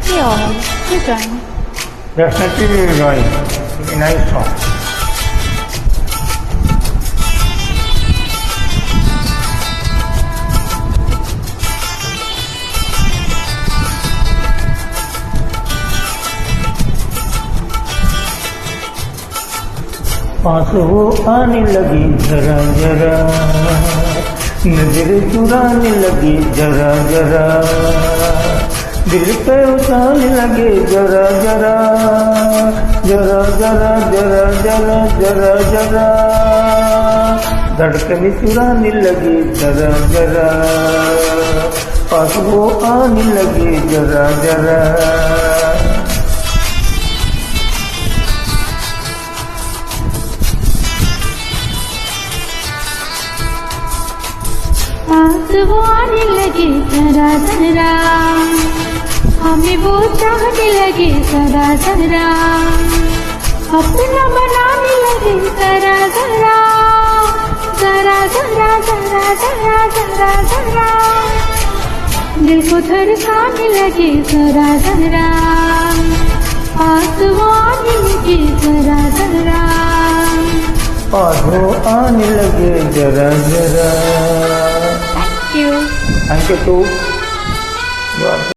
Yeah, you can. Definitely right. Nice song. पास वो आने लगी जरा जरा, नजर चुराने लगी जरा जरा, दिल पे उठाने लगे जरा जरा, जरा जरा जरा जरा जरा जरा, धड़कन चुराने लगी जरा जरा, पास वो आने लगी जरा जरा। पास वो आने लगे जरा जरा, हमें वो चाहने लगे जरा जरा, अपना बनाने लगे जरा जरा, जरा जरा जरा जरा जरा जरा, दिल को धड़काने लगे जरा जरा, पास वो आने लगे जरा जरा, पास वो आने लगे जरा जरा। Thank you. Thank you too.